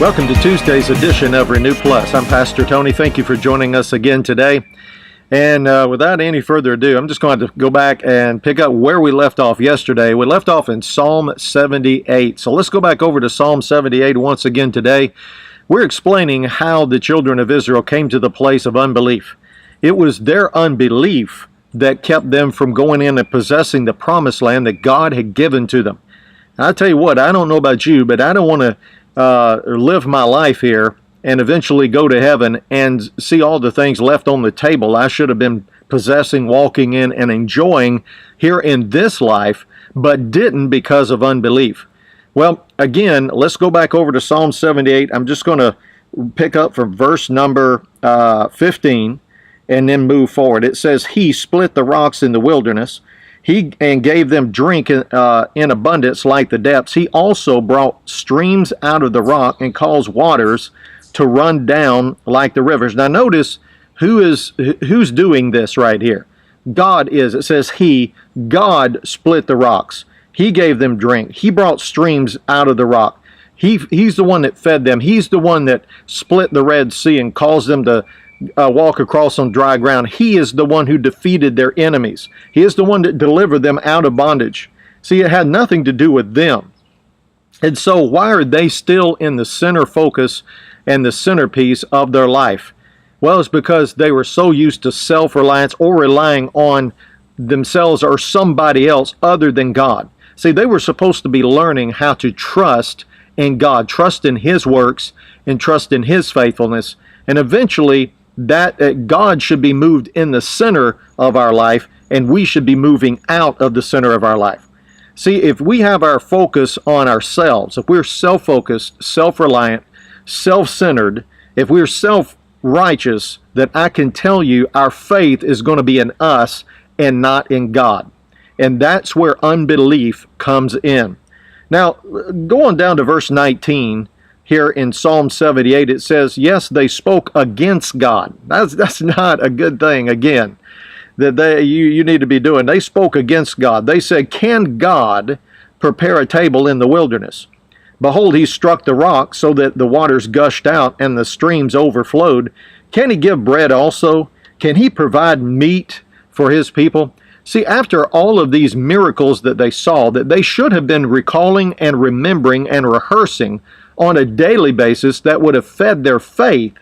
Welcome to Tuesday's edition of Renew Plus. I'm Pastor Tony. Thank you for joining us again today. And without any further ado, I'm just going to go back and pick up where we left off yesterday. We left off in Psalm 78. So let's go back over to Psalm 78 once again today. We're explaining how the children of Israel came to the place of unbelief. It was their unbelief that kept them from going in and possessing the promised land that God had given to them. I'll tell you what, I don't know about you, but I don't want to live my life here and eventually go to heaven and see all the things left on the table I should have been possessing, walking in, and enjoying here in this life, but didn't because of unbelief. Well, again, let's go back over to Psalm 78. I'm just going to pick up from verse number 15 and then move forward. It says, He split the rocks in the wilderness. And gave them drink in abundance like the depths. He also brought streams out of the rock and caused waters to run down like the rivers. Now notice who's doing this right here. God is. It says God split the rocks. He gave them drink. He brought streams out of the rock. He's the one that fed them. He's the one that split the Red Sea and caused them to walk across on dry ground. He is the one who defeated their enemies. He is the one that delivered them out of bondage. See, it had nothing to do with them. And so why are they still in the center focus and the centerpiece of their life? Well, it's because they were so used to self-reliance or relying on themselves or somebody else other than God. See, they were supposed to be learning how to trust in God, trust in His works, and trust in His faithfulness. And eventually, that God should be moved in the center of our life, and we should be moving out of the center of our life. See, if we have our focus on ourselves, if we're self-focused, self-reliant, self-centered, if we're self-righteous, then I can tell you our faith is going to be in us and not in God. And that's where unbelief comes in. Now, going down to verse 19, here in Psalm 78, it says, yes, they spoke against God. That's not a good thing, again, that you need to be doing. They spoke against God. They said, can God prepare a table in the wilderness? Behold, He struck the rock so that the waters gushed out and the streams overflowed. Can He give bread also? Can He provide meat for His people? See, after all of these miracles that they saw, that they should have been recalling and remembering and rehearsing on a daily basis that would have fed their faith,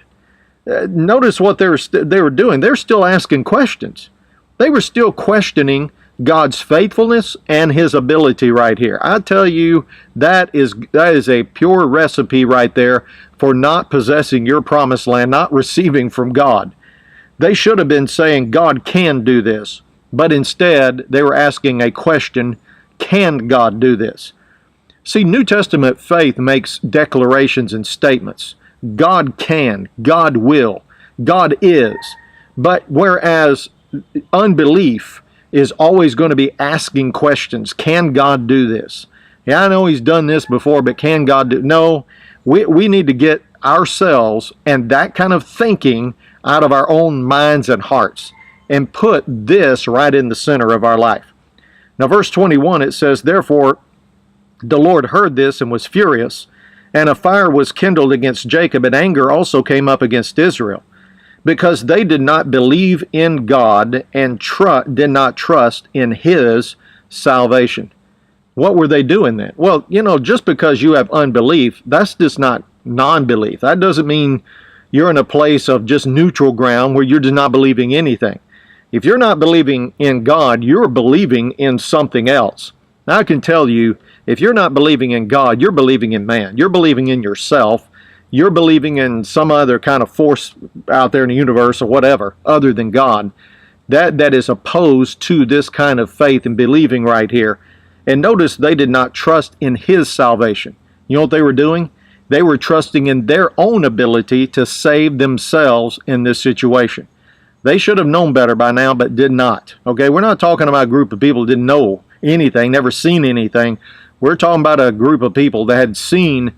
notice what they were doing. They're still asking questions. They were still questioning God's faithfulness and His ability right here. I tell you, that is a pure recipe right there for not possessing your promised land, not receiving from God. They should have been saying, God can do this. But instead, they were asking a question, can God do this? See, New Testament faith makes declarations and statements. God can, God will, God is. But whereas unbelief is always going to be asking questions, can God do this? Yeah, I know He's done this before, but can God do? No, we need to get ourselves and that kind of thinking out of our own minds and hearts and put this right in the center of our life. Now, verse 21, it says, therefore, the Lord heard this and was furious, and a fire was kindled against Jacob, and anger also came up against Israel, because they did not believe in God and did not trust in His salvation. What were they doing then? Well, just because you have unbelief, that's just not non-belief. That doesn't mean you're in a place of just neutral ground where you're just not believing anything. If you're not believing in God, you're believing in something else. Now, I can tell you, if you're not believing in God, you're believing in man. You're believing in yourself. You're believing in some other kind of force out there in the universe or whatever, other than God, that is opposed to this kind of faith and believing right here. And notice they did not trust in His salvation. You know what they were doing? They were trusting in their own ability to save themselves in this situation. They should have known better by now, but did not. Okay, we're not talking about a group of people who didn't know anything, never seen anything. We're talking about a group of people that had seen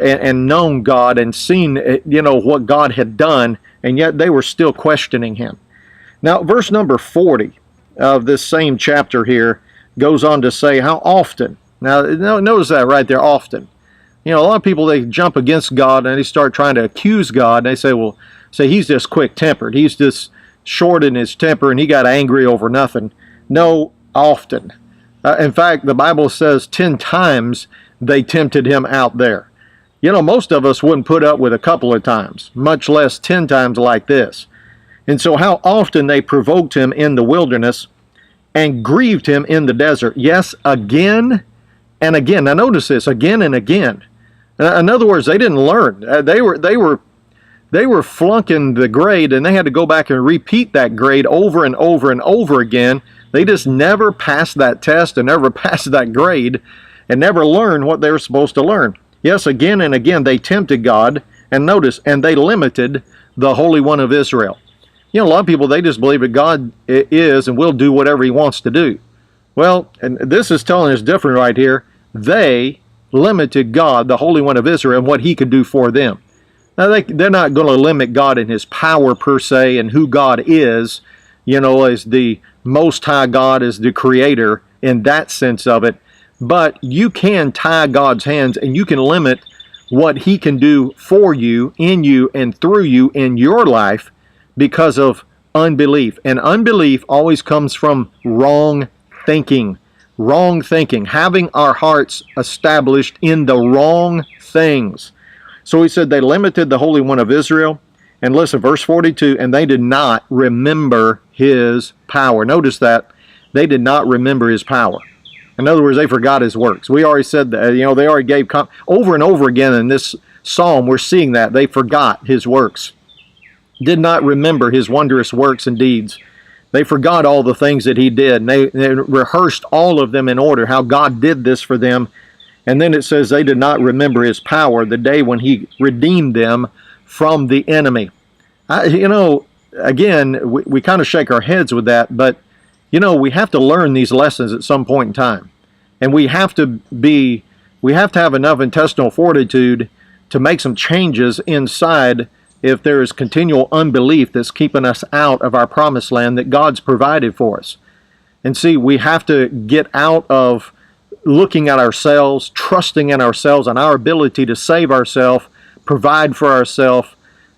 and known God and seen, what God had done, and yet they were still questioning Him. Now, verse number 40 of this same chapter here goes on to say how often. Now, notice that right there, often. You know, a lot of people, they jump against God and they start trying to accuse God. And they say, well, he's just quick-tempered. He's just short in his temper and he got angry over nothing. No, often. In fact, the Bible says 10 times they tempted him out there. You know, most of us wouldn't put up with a couple of times, much less 10 times like this. And so how often they provoked him in the wilderness and grieved him in the desert. Yes, again and again. Now notice this, again and again. In other words, they didn't learn. They were flunking the grade, and they had to go back and repeat that grade over and over and over again. They just never passed that test and never passed that grade and never learned what they were supposed to learn. Yes, again and again they tempted God, and notice, and they limited the Holy One of Israel. You know, a lot of people, they just believe that God is and will do whatever he wants to do. Well, and this is telling us different right here. They limited God, the Holy One of Israel, and what he could do for them. Now, they're not going to limit God in his power per se and who God is, you know, as the Most High God, as the Creator in that sense of it. But you can tie God's hands and you can limit what he can do for you, in you, and through you in your life because of unbelief. And unbelief always comes from wrong thinking. Wrong thinking. Having our hearts established in the wrong things. So he said they limited the Holy One of Israel. And listen, verse 42, and they did not remember his power. Notice that. They did not remember his power. In other words, they forgot his works. We already said that. You know, they already gave, over and over again in this psalm, we're seeing that. They forgot his works. Did not remember his wondrous works and deeds. They forgot all the things that he did. And they rehearsed all of them in order, how God did this for them. And then it says they did not remember his power, the day when he redeemed them from the enemy. You know, again, we kind of shake our heads with that, but you know, we have to learn these lessons at some point in time. And we have to have enough intestinal fortitude to make some changes inside if there is continual unbelief that's keeping us out of our promised land that God's provided for us. And see, we have to get out of looking at ourselves, trusting in ourselves and our ability to save ourselves, provide for ourselves,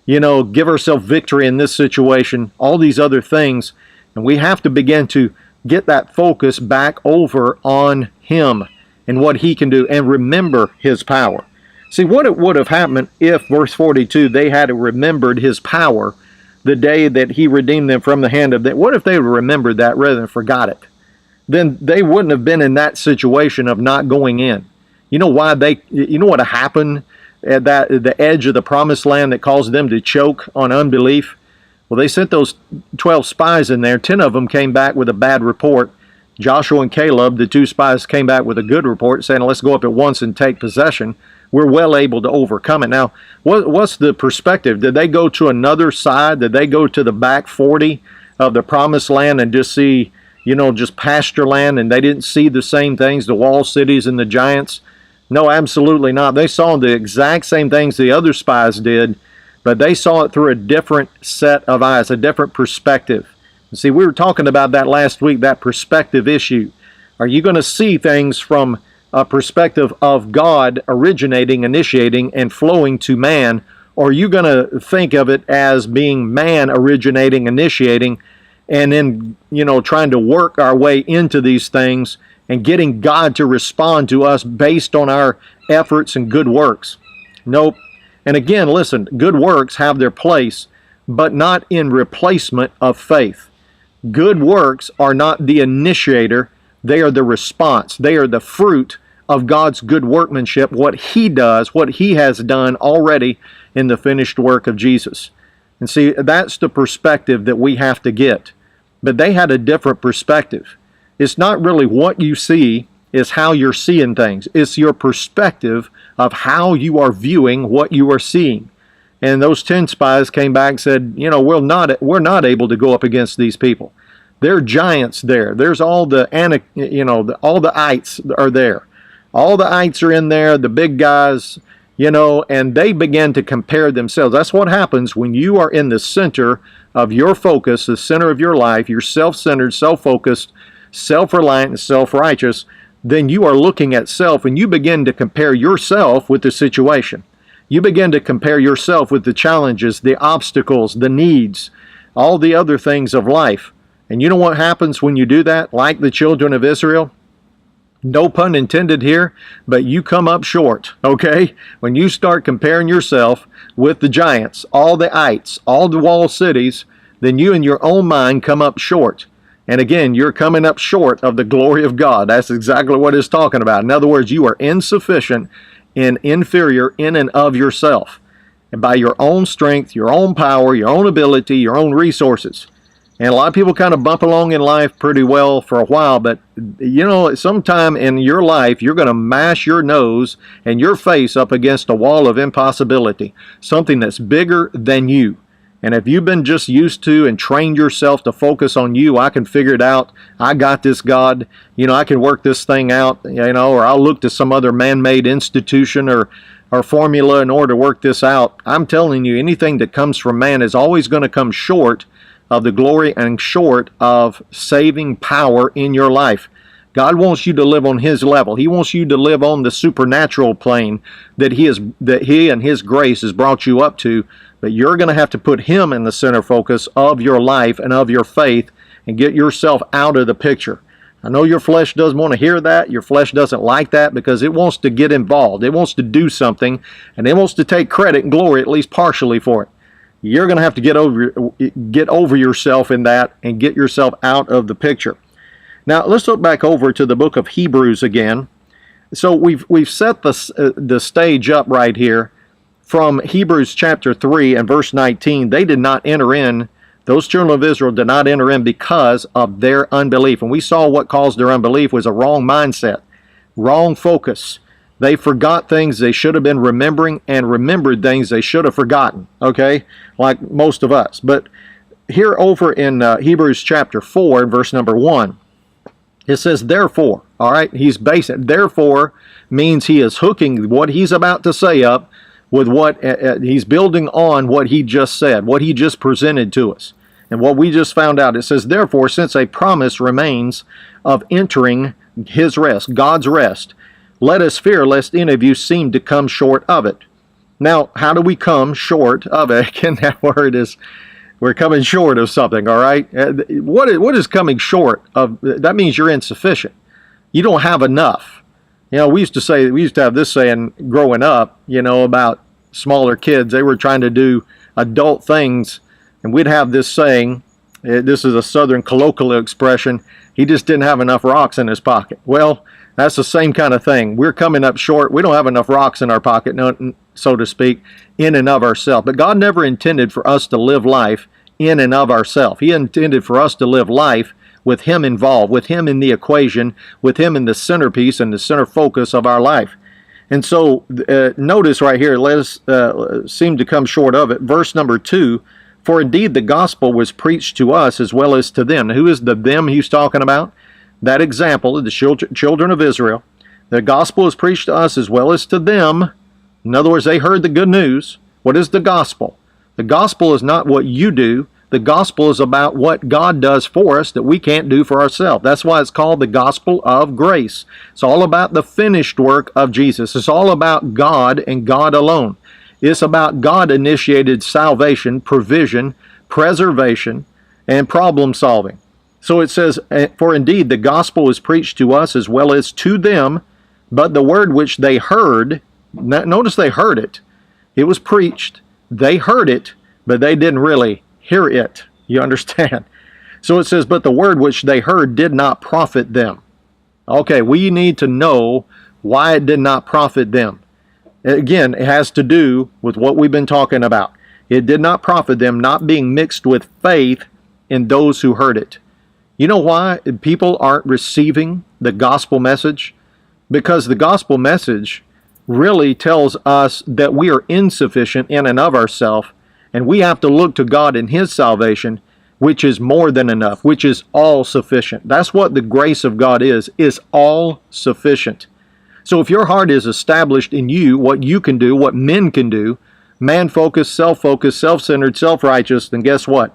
you know, give ourselves victory in this situation, all these other things. And we have to begin to get that focus back over on him and what he can do and remember his power. See, what it would have happened if, verse 42, they had remembered his power the day that he redeemed them from the hand of them. What if they remembered that rather than forgot it? Then they wouldn't have been in that situation of not going in. You know why you know what happened at the edge of the promised land that caused them to choke on unbelief? Well, they sent those 12 spies in there. 10 of them came back with a bad report. Joshua and Caleb, the 2 spies, came back with a good report saying, let's go up at once and take possession. We're well able to overcome it. Now, what's the perspective? Did they go to another side? Did they go to the back 40 of the promised land and just see, you know, just pasture land, and they didn't see the same things, the walled cities and the giants? No, absolutely not. They saw the exact same things the other spies did, but they saw it through a different set of eyes, a different perspective. See, we were talking about that last week, that perspective issue. Are you going to see things from a perspective of God originating, initiating, and flowing to man, or are you going to think of it as being man originating, initiating, and then, you know, trying to work our way into these things and getting God to respond to us based on our efforts and good works? Nope. And again, listen, good works have their place, but not in replacement of faith. Good works are not the initiator. They are the response. They are the fruit of God's good workmanship, what he does, what he has done already in the finished work of Jesus. And see, that's the perspective that we have to get. But they had a different perspective. It's not really what you see, it's how you're seeing things. It's your perspective of how you are viewing what you are seeing. And those 10 spies came back and said, you know, we're not able to go up against these people. There are giants there. There's all the, all the ites are there. All the ites are in there, the big guys, you know, and they began to compare themselves. That's what happens when you are in the center of your focus, the center of your life. You're self-centered, self-focused, self-reliant, and self-righteous. then you are looking at self and you begin to compare yourself with the situation. You begin to compare yourself with the challenges, the obstacles, the needs, all the other things of life. And you know what happens when you do that? Like the children of Israel? No pun intended here, but you come up short, okay? When you start comparing yourself with the giants, all the ites, all the walled cities, then you in your own mind come up short. And again, you're coming up short of the glory of God. That's exactly what it's talking about. In other words, you are insufficient and inferior in and of yourself, and by your own strength, your own power, your own ability, your own resources. And a lot of people kind of bump along in life pretty well for a while, but you know, sometime in your life, you're going to mash your nose and your face up against a wall of impossibility, something that's bigger than you. And if you've been just used to and trained yourself to focus on you, I can figure it out. I got this, God. You know, I can work this thing out, you know, or I'll look to some other man-made institution or formula in order to work this out. I'm telling you, anything that comes from man is always going to come short of the glory and short of saving power in your life. God wants you to live on His level. He wants you to live on the supernatural plane that He and His grace has brought you up to. But you're going to have to put Him in the center focus of your life and of your faith and get yourself out of the picture. I know your flesh doesn't want to hear that. Your flesh doesn't like that because it wants to get involved. It wants to do something, and it wants to take credit and glory, at least partially, for it. You're going to have to get over yourself in that and get yourself out of the picture. Now, let's look back over to the book of Hebrews again. So we've set the stage up right here from Hebrews chapter 3 and verse 19. They did not enter in, those children of Israel did not enter in because of their unbelief. And we saw what caused their unbelief was a wrong mindset, wrong focus. They forgot things they should have been remembering and remembered things they should have forgotten, okay, like most of us. But here over in Hebrews chapter 4, verse number 1, it says, therefore, all right, he's basing, therefore means he is hooking what he's about to say up with what he's building on what he just said, what he just presented to us, and what we just found out. It says, therefore, since a promise remains of entering his rest, God's rest, let us fear lest any of you seem to come short of it. Now, how do we come short of it? Again, that word is, we're coming short of something, all right? What is coming short of? That means you're insufficient. You don't have enough. You know, we used to have this saying growing up, you know, about smaller kids. They were trying to do adult things, and we'd have this saying, this is a Southern colloquial expression, he just didn't have enough rocks in his pocket. Well, that's the same kind of thing. We're coming up short. We don't have enough rocks in our pocket, so to speak, in and of ourselves. But God never intended for us to live life in and of ourselves. He intended for us to live life with Him involved, with Him in the equation, with Him in the centerpiece and the center focus of our life. And so notice right here, let us seem to come short of it. Verse number 2, for indeed the gospel was preached to us as well as to them. Now, who is the them he's talking about? That example of the children of Israel. The gospel is preached to us as well as to them. In other words, they heard the good news. What is the gospel? The gospel is not what you do. The gospel is about what God does for us that we can't do for ourselves. That's why it's called the gospel of grace. It's all about the finished work of Jesus. It's all about God and God alone. It's about God-initiated salvation, provision, preservation, and problem solving. So it says, for indeed the gospel is preached to us as well as to them, but the word which they heard, notice they heard it. It was preached. They heard it, but they didn't really hear it. You understand? So it says, but the word which they heard did not profit them. Okay, we need to know why it did not profit them. Again, it has to do with what we've been talking about. It did not profit them, not being mixed with faith in those who heard it. You know why people aren't receiving the gospel message? Because the gospel message really tells us that we are insufficient in and of ourselves, and we have to look to God in His salvation, which is more than enough, which is all sufficient. That's what the grace of God is all sufficient. So if your heart is established in you, what you can do, what men can do, man-focused, self-centered, self-righteous, then guess what?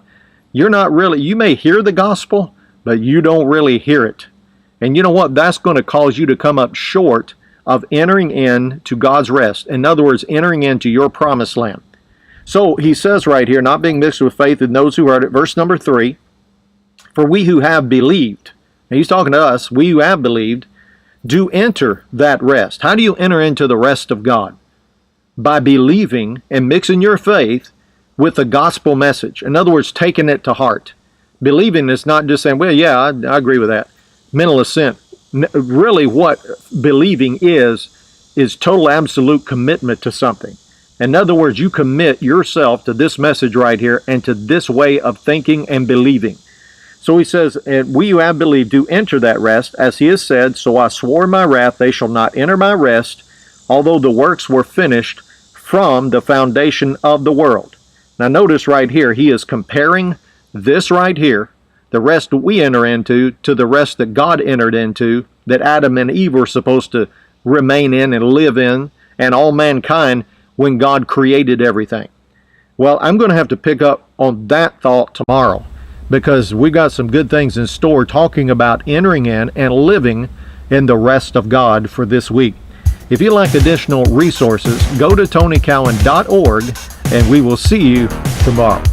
You're not really, you may hear the gospel, but you don't really hear it. And you know what? That's going to cause you to come up short of entering into God's rest. In other words, entering into your promised land. So he says right here, not being mixed with faith in those who heard it, verse number 3, for we who have believed, and he's talking to us, we who have believed, do enter that rest. How do you enter into the rest of God? By believing and mixing your faith with the gospel message. In other words, taking it to heart. Believing is not just saying, well, yeah, I agree with that. Mental assent. Really what believing is total absolute commitment to something. In other words, you commit yourself to this message right here and to this way of thinking and believing. So he says, and we who have believed do enter that rest, as he has said, so I swore in my wrath, they shall not enter my rest, although the works were finished from the foundation of the world. Now notice right here, he is comparing this right here, the rest that we enter into, to the rest that God entered into, that Adam and Eve were supposed to remain in and live in, and all mankind when God created everything. Well, I'm going to have to pick up on that thought tomorrow, because we got some good things in store talking about entering in and living in the rest of God for this week. If you like additional resources, go to tonycowan.org, and we will see you tomorrow.